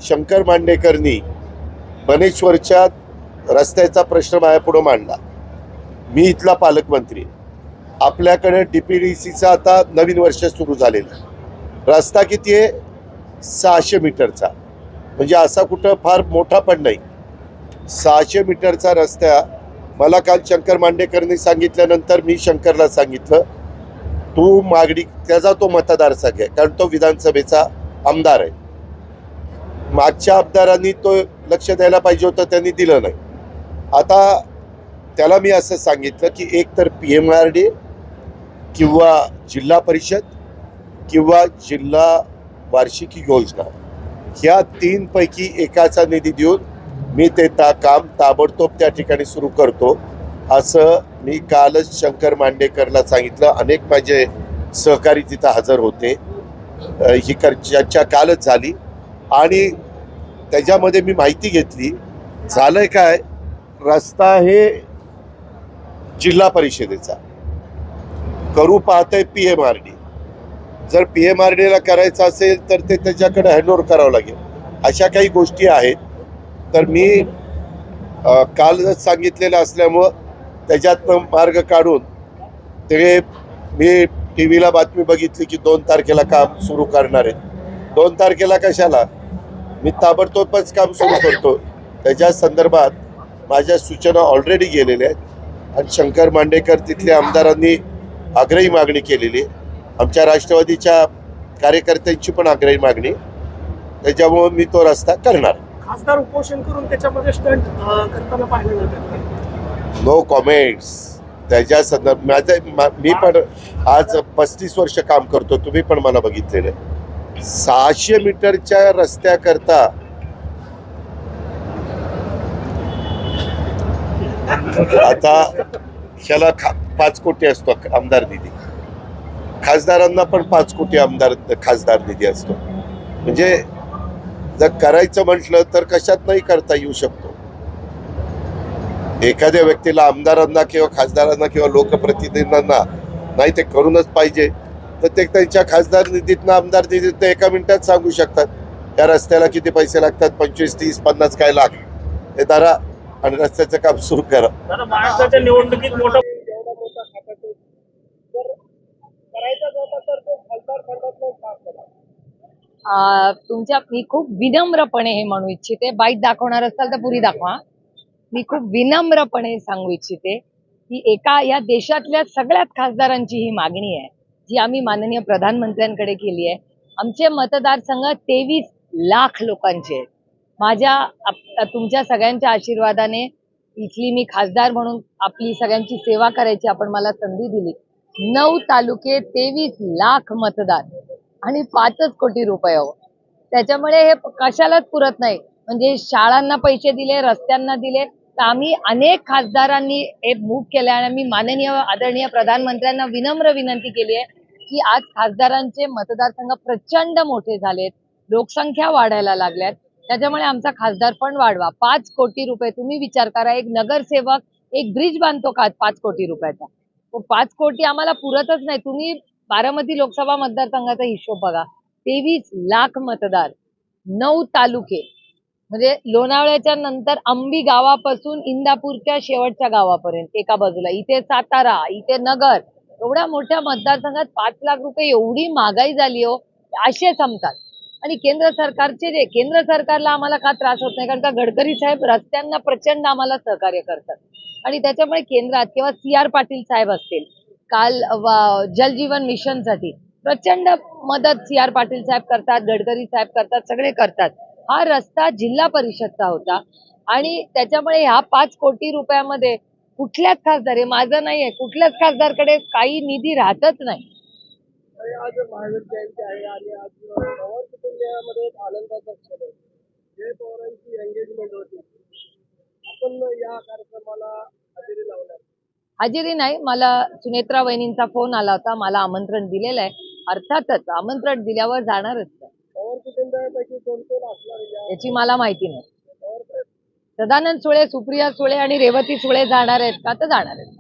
शंकर मांडेकरनी बनेश्वरच्या रस्त्याचा प्रश्न माझ्यापुढे मांडला। मी इथला पालकमंत्री, आपल्याकडे डीपीडीसीचा आता नवीन वर्ष सुरू झालेलं आहे। रस्ता किती आहे? 600 मीटरचा, म्हणजे असा कुठं फार मोठा पण नाही। 600 मीटरचा रस्ता मला काल शंकर मांडेकरनी सांगितल्यानंतर मी शंकरला सांगितलं, तू मागणी, त्याचा तो मतदारसंघ आहे, कारण तो विधानसभेचा आमदार आहे। मागच्या आमदारांनी तो लक्ष द्यायला पाहिजे होतं, त्यांनी दिलं नाही। आता त्याला मी असं सांगितलं की एक तर PMRD किंवा जिल्हा परिषद किंवा जिल्हा वार्षिक योजना, ह्या 3 पैकी एकाचा निधी देऊन मी ते काम ताबडतोब त्या ठिकाणी सुरू करतो, असं मी कालच शंकर मांडेकरला सांगितलं। अनेक माझे सहकारी तिथं हजर होते, ही चर्चा कालच झाली आणि त्याच्यामध्ये मी माहिती घेतली। झालंय काय, रस्ता हे जिल्हा परिषदेचा करू पाहतंय PMRD। जर PMRDला करायचं असेल तर ते त्याच्याकडे हँडओव्हर करावं लागेल। अशा काही गोष्टी आहेत। तर मी कालच सांगितलेलं असल्यामुळं त्याच्यातनं मार्ग काढून ते मी TV ला बातमी बघितली की 2 तारखेला काम सुरू करणार आहेत। 2 तारखेला कशाला? मी ताबडतोबच काम सुरू करतो। त्याच्या संदर्भात माझ्या सूचना ऑलरेडी गेलेल्या आहेत आणि शंकर मांडेकर तिथल्या आमदारांनी आग्रही मागणी केलेली आहे। आमच्या राष्ट्रवादीच्या कार्यकर्त्यांची पण आग्रही मागणी, त्याच्यामुळे मी तो रस्ता करणार। खासदार उपोषण करून त्याच्यामध्ये स्टंट करताना पाहिलं जातं। नो कॉमेंट्स त्याच्या संदर्भात। मी पण आज 35 वर्ष काम करतो, तुम्ही पण मला बघितलेलं आहे। 600 मीटरच्या रस्त्याकरता आता ह्याला 5 कोटी असतो आमदार निधी, खासदारांना पण 5 कोटी खासदार निधी असतो। म्हणजे जर करायचं म्हटलं तर कशात नाही करता येऊ शकतो। एखाद्या व्यक्तीला, आमदारांना किंवा खासदारांना किंवा लोकप्रतिनिधींना नाही ते करूनच पाहिजे, तर ते त्यांच्या खासदार निधीतनं, आमदार निधीतनं एका मिनिटात सांगू शकतात त्या रस्त्याला किती पैसे लागतात, 25, 30, 50 काय लाख, हे धरा आणि रस्त्याचं काम सुरू करा। महाराष्ट्राच्या निवडणुकीत मोठा तुमच्या मी खूप विनम्रपणे हे म्हणू इच्छिते, बाईट दाखवणार असाल तर पुरी दाखवा। मी खूप विनम्रपणे सांगू इच्छिते की एका या देशातल्या सगळ्यात खासदारांची ही मागणी आहे, जी आम्ही माननीय प्रधानमंत्र्यांकडे केली आहे। आमचे मतदारसंघ 23 लाख लोकांचे आहेत। माझ्या तुमच्या सगळ्यांच्या आशीर्वादाने इथली मी खासदार म्हणून आपली सगळ्यांची सेवा करायची आपण मला संधी दिली। 9 तालुके, 23 लाख मतदार आणि 5 कोटी रुपये हो। त्याच्यामुळे हे कशालाच पुरत नाही। म्हणजे शाळांना पैसे दिले, रस्त्यांना दिले, तर आम्ही अनेक खासदारांनी हे मूव्ह केलं आणि आम्ही माननीय आदरणीय प्रधानमंत्र्यांना विनम्र विनंती केली आहे की आज खासदारांचे मतदारसंघ प्रचंड मोठे झालेत, लोकसंख्या वाढायला लागल्यात, त्याच्यामुळे आमचा खासदार पण वाढवा। 5 कोटी रुपये तुम्ही विचार करा, एक नगरसेवक एक ब्रिज बांधतो का 5 कोटी रुपयाचा? 5 कोटी आम्हाला पुरतच नाही। तुम्ही बारामती लोकसभा मतदारसंघाचा हिशोब बघा, 23 लाख मतदार, 9 तालुके, म्हणजे लोणावळ्याच्या नंतर अंबी गावापासून इंदापूरच्या शेवटच्या गावापर्यंत एका बाजूला, इथे सातारा, इथे नगर, एवढ्या मोठ्या मतदारसंघात 5 लाख रुपये, एवढी महागाई झाली हो, असे संपतात। आणि केंद्र सरकारला आम्हाला का त्रास होत नाही, कारण का गडकरी साहेब रस्त्यांना प्रचंड आम्हाला सहकार्य करतात आणि त्याच्यामुळे केंद्रात किंवा CR पाटील साहेब असतील, काल जलजीवन मिशनसाठी प्रचंड मदत CR पाटील साहेब करतात, गडकरी साहेब करतात, सगळे करतात। हा रस्ता जिल्हा परिषदचा होता आणि त्याच्यामुळे ह्या 5 कोटी रुपयामध्ये कुठल्याच खासदार, हे माझं नाहीये, कुठल्याच खासदारकडे काही निधी राहतच नाही। आज महावीर जयंती आहे आणि आज पवार कुटुंबियामध्ये एक आनंदाचा क्षण आहे। जय पवारांची एंगेजमेंट होती, आपण या कार्यक्रमाला हजेरी लावणार? हजेरी नाही, मला सुनेत्रा वहिनींचा फोन आला होता, मला आमंत्रण दिलेलं आहे, अर्थातच आमंत्रण दिल्यावर जाणारच। पवार कुटुंबियापैकी कोण असणार याची मला माहिती नाही। सदानंद सुळे, सुप्रिया सुळे आणि रेवती सुळे जाणार आहेत का? तर जाणार आहेत।